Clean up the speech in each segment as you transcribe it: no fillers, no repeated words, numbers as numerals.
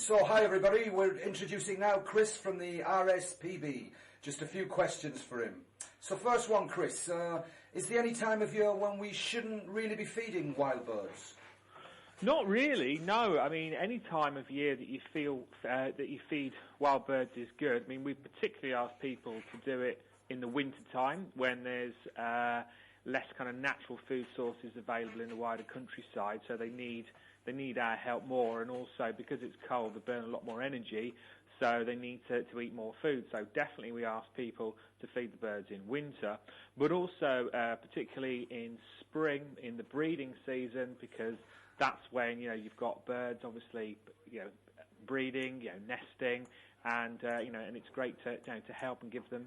So, hi everybody, we're introducing now Chris from the RSPB. Just a few questions for him. So first one, Chris, is there any time of year when we shouldn't really be feeding wild birds? Not really, no. I mean, any time of year that you feel that you feed wild birds is good. I mean, we particularly ask people to do it in the winter time when there's less kind of natural food sources available in the wider countryside, so they need our help more, and also because it's cold they burn a lot more energy, so they need to eat more food. So definitely we ask people to feed the birds in winter, but also particularly in spring, in the breeding season, because that's when you've got birds obviously breeding, nesting, and and it's great to help and give them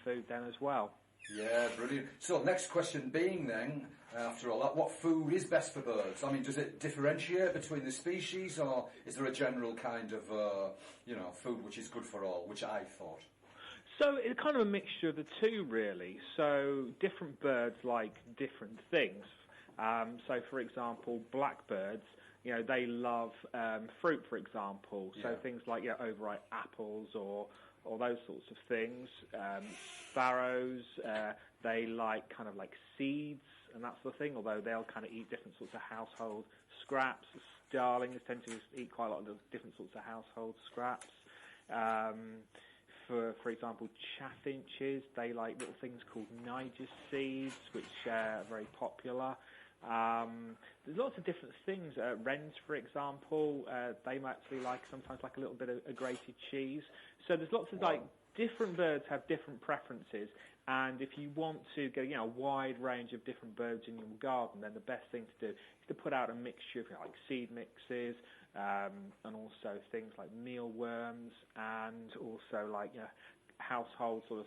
food then as well. Yeah, brilliant. So next question being then, after all that, what food is best for birds? I mean, does it differentiate between the species, or is there a general kind of, food which is good for all, which I thought? So it's kind of a mixture of the two, really. So different birds like different things. So, for example, blackbirds, they love fruit, for example. So things like overripe apples or those sorts of things. Sparrows, they like kind of like seeds and that sort of thing, although they'll kind of eat different sorts of household scraps. Starlings tend to eat quite a lot of different sorts of household scraps. For example, chaffinches, they like little things called Niger seeds, which are very popular. There's lots of different things. Wrens, for example, they might actually like sometimes like a little bit of a grated cheese. So there's lots of different birds have different preferences, and if you want to get a wide range of different birds in your garden, then the best thing to do is to put out a mixture of like seed mixes, and also things like mealworms, and also like household sort of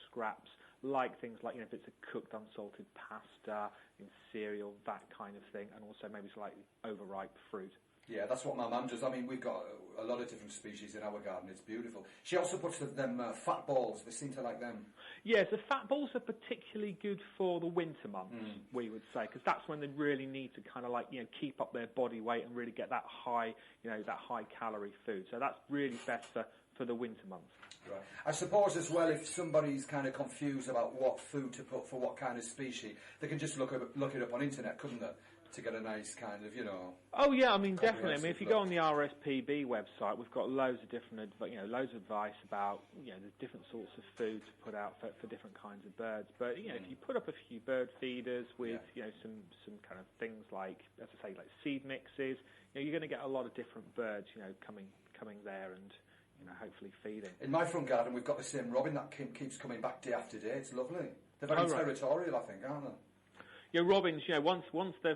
scraps, like things like if it's a cooked unsalted pasta in cereal, that kind of thing, and also maybe slightly overripe fruit. Yeah, that's what my mum does. I mean, we've got a lot of different species in our garden. It's beautiful. She also puts them fat balls. They seem to like them. Yeah, so fat balls are particularly good for the winter months, we would say, because that's when they really need to kind of keep up their body weight and really get that high, that high calorie food. So that's really best for the winter months. Right. I suppose as well, if somebody's kind of confused about what food to put for what kind of species, they can just look it up on internet, couldn't they? To get a nice kind of, Oh yeah, I mean definitely. I mean, if you go on the RSPB website, we've got loads of different, loads of advice about, the different sorts of food to put out for different kinds of birds. But if you put up a few bird feeders with, some kind of things like, as I say, like seed mixes, you're going to get a lot of different birds, coming there and hopefully feeding. In my front garden, we've got the same robin that keeps coming back day after day. It's lovely. They're very territorial, I think, aren't they? Yeah, robins. Once they've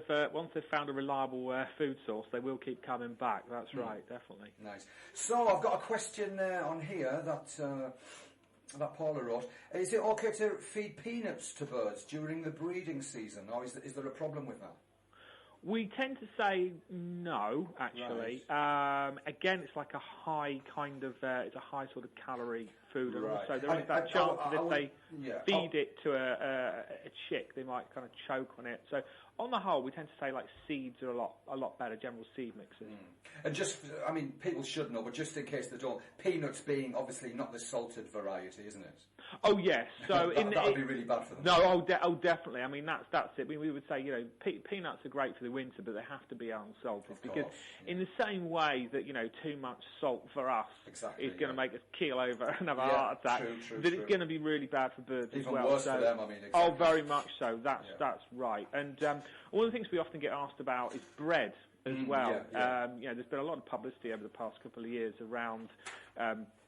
found a reliable food source, they will keep coming back. That's right, definitely. Nice. So I've got a question on here that Paula wrote. Is it okay to feed peanuts to birds during the breeding season, or is there a problem with that? We tend to say no, actually. Right. Again, it's like a high kind of, it's a high sort of calorie food, and right. also there is that chance that if they feed it to a chick, they might kind of choke on it. So on the whole, we tend to say like seeds are a lot better, general seed mixes. And just, I mean, people should know, but just in case they don't, peanuts being obviously not the salted variety, isn't it? Oh yes, so that would be really bad for them. No, definitely. I mean, that's it. I mean, we would say peanuts are great for the winter, but they have to be unsalted because in the same way that too much salt for us is going to make us keel over and have a heart attack, it's going to be really bad for birds as well. Even worse for them. I mean, exactly. Oh, very much so. That's right. And one of the things we often get asked about is bread as well. There's been a lot of publicity over the past couple of years around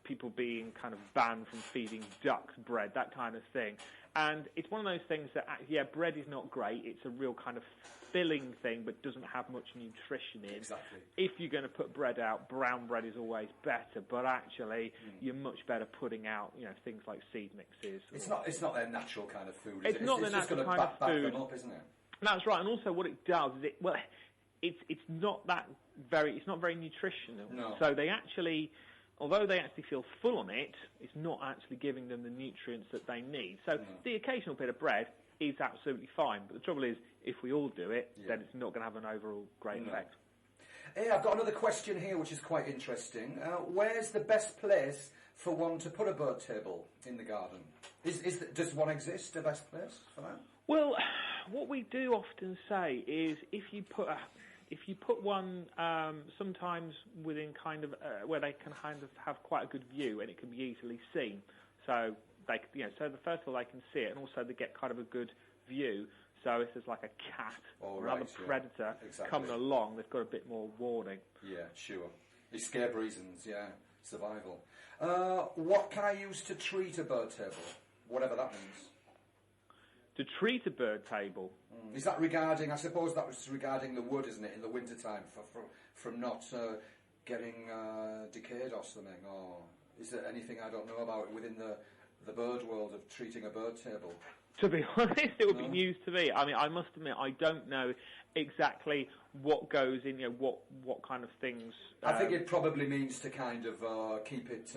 people being kind of banned from feeding ducks bread, that kind of thing. And it's one of those things that, bread is not great. It's a real kind of filling thing, but doesn't have much nutrition in. Exactly. If you're going to put bread out, brown bread is always better, but actually you're much better putting out, things like seed mixes. It's not their natural kind of food, is it? It's not their natural kind of food. Back them up, isn't it? That's right. And also what it does is it's not very nutritional. No. So they actually, although they actually feel full on it, it's not actually giving them the nutrients that they need. So the occasional bit of bread is absolutely fine. But the trouble is, if we all do it, then it's not going to have an overall great effect. Hey, I've got another question here which is quite interesting. Where's the best place for one to put a bird table in the garden? Does one exist, a best place for that? Well, what we do often say is if you put one sometimes within kind of where they can kind of have quite a good view and it can be easily seen, so they so first of all they can see it and also they get kind of a good view. So if there's like a cat or another predator coming along, they've got a bit more warning. Yeah, sure. Escape reasons, yeah, survival. What can I use to treat a bird table, whatever that means? To treat a bird table? Is that regarding, I suppose that was regarding the wood, isn't it, in the wintertime, from not getting decayed or something? Or is there anything I don't know about within the bird world of treating a bird table? To be honest, it would be news to me. I mean, I must admit, I don't know exactly what goes in, what kind of things... I think it probably means to kind of keep it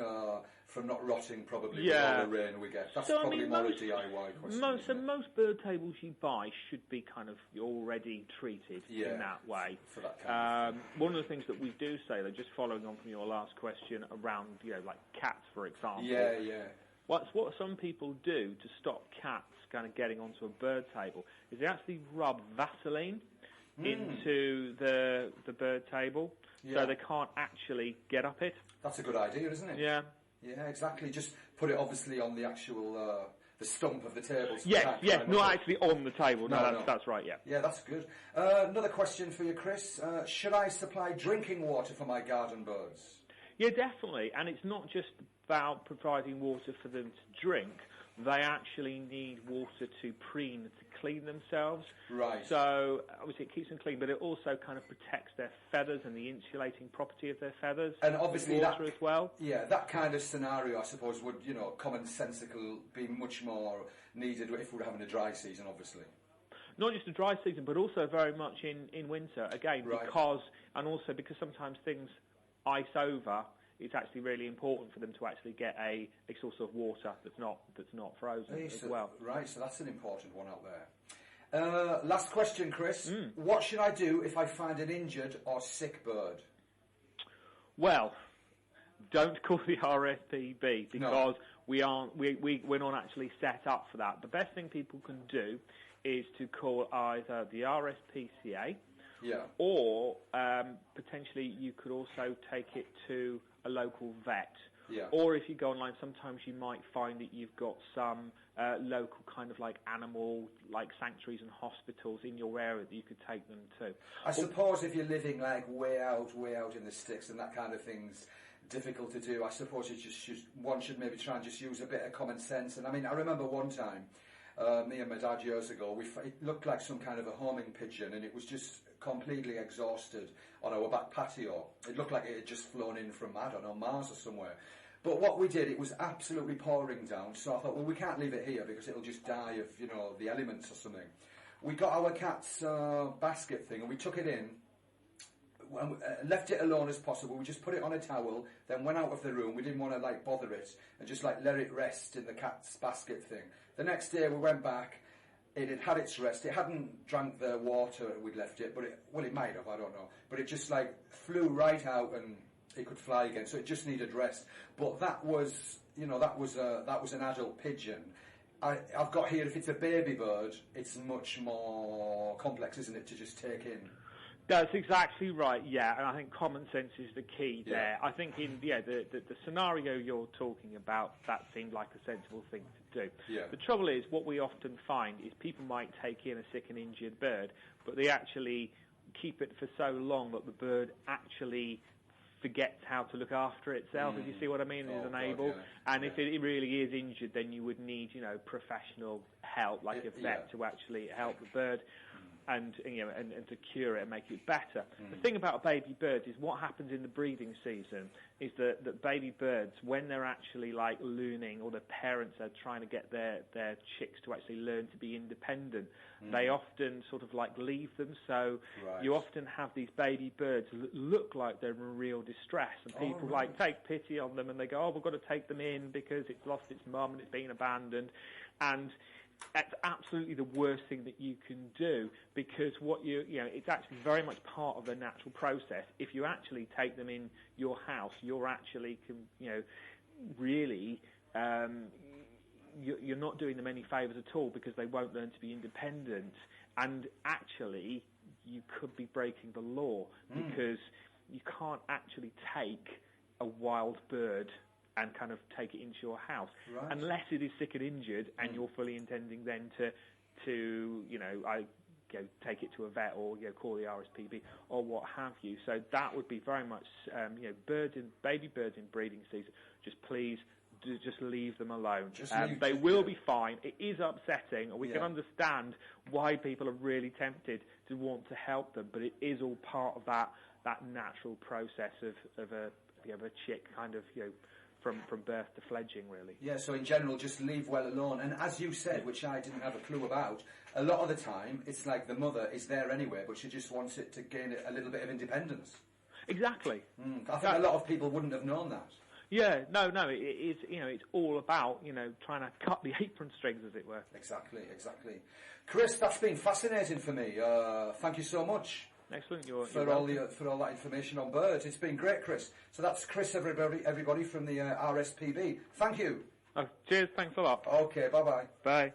from not rotting, probably, with all the rain we get. That's probably more a DIY question. Most bird tables you buy should be kind of already treated in that way. For that kind of one of the things that we do say, though, just following on from your last question around, like cats, for example. Yeah. What some people do to stop cats kind of getting onto a bird table is they actually rub Vaseline into the bird table so they can't actually get up it. That's a good idea, isn't it? Yeah. Yeah, exactly. Just put it obviously on the actual the stump of the table. So yes, not actually on the table. No, that's right, yeah. Yeah, that's good. Another question for you, Chris. Should I supply drinking water for my garden birds? Yeah, definitely. And it's not just about providing water for them to drink. They actually need water to preen, to clean themselves. Right. So, obviously, it keeps them clean, but it also kind of protects their feathers and the insulating property of their feathers. And obviously water as well. Yeah, that kind of scenario, I suppose, would, commonsensical be much more needed if we were having a dry season, obviously. Not just a dry season, but also very much in winter, again, because sometimes things ice over. It's actually really important for them to actually get a source of water that's not frozen as well. Right, so that's an important one out there. Last question, Chris. What should I do if I find an injured or sick bird? Well, don't call the RSPB because we're not actually set up for that. The best thing people can do is to call either the RSPCA or potentially you could also take it to a local vet. Yeah. Or if you go online, sometimes you might find that you've got some local kind of like animal like sanctuaries and hospitals in your area that you could take them to. I suppose if you're living like way out in the sticks and that kind of thing's difficult to do, I suppose one should maybe try and just use a bit of common sense. And I mean, I remember one time, me and my dad years ago, it looked like some kind of a homing pigeon and it was just completely exhausted on our back patio. It looked like it had just flown in from, I don't know, Mars or somewhere. But what we did, it was absolutely pouring down, so I thought, well, we can't leave it here because it'll just die of, the elements or something. We got our cat's basket thing and we took it in, left it alone as possible. We just put it on a towel, then went out of the room. We didn't want to bother it and just let it rest in the cat's basket thing. The next day we went back. It had had its rest. It hadn't drank the water we'd left it, but it might have. I don't know. But it just flew right out and it could fly again. So it just needed rest. But that was an adult pigeon. I've got here, if it's a baby bird, it's much more complex, isn't it, to just take in? That's exactly right, yeah, and I think common sense is the key there. I think in the scenario you're talking about, that seemed like a sensible thing to do. Yeah. The trouble is, what we often find is people might take in a sick and injured bird, but they actually keep it for so long that the bird actually forgets how to look after itself, if you see what I mean, is unable. And if it really is injured, then you would need, professional help, like a vet, to actually help the bird. And to cure it and make it better. The thing about baby birds is what happens in the breeding season is that baby birds, when they're actually looning, or the parents are trying to get their chicks to actually learn to be independent, they often sort of leave them. So you often have these baby birds look like they're in real distress, and people take pity on them and they go, oh, we've got to take them in because it's lost its mum and it's been abandoned. And That's absolutely the worst thing that you can do, because it's actually very much part of the natural process. If you actually take them in your house, you're actually, really, you're not doing them any favours at all, because they won't learn to be independent. And actually, you could be breaking the law, because you can't actually take a wild bird and kind of take it into your house, unless it is sick and injured, and you're fully intending then to take it to a vet, or call the RSPB or what have you. So that would be very much baby birds in breeding season. Just please. Just leave them alone. They will be fine. It is upsetting, and we can understand why people are really tempted to want to help them, but it is all part of that natural process of a chick kind of from birth to fledging, really. Yeah, so in general, just leave well alone. And as you said, which I didn't have a clue about, a lot of the time it's like the mother is there anyway, but she just wants it to gain a little bit of independence. Exactly. I think a lot of people wouldn't have known that. Yeah, no, it is, it's all about, trying to cut the apron strings, as it were. Exactly. Chris, that's been fascinating for me. Thank you so much. Excellent. For all that information on birds. It's been great, Chris. So that's Chris, everybody from the RSPB. Thank you. Oh, cheers, thanks a lot. Okay, bye-bye. Bye.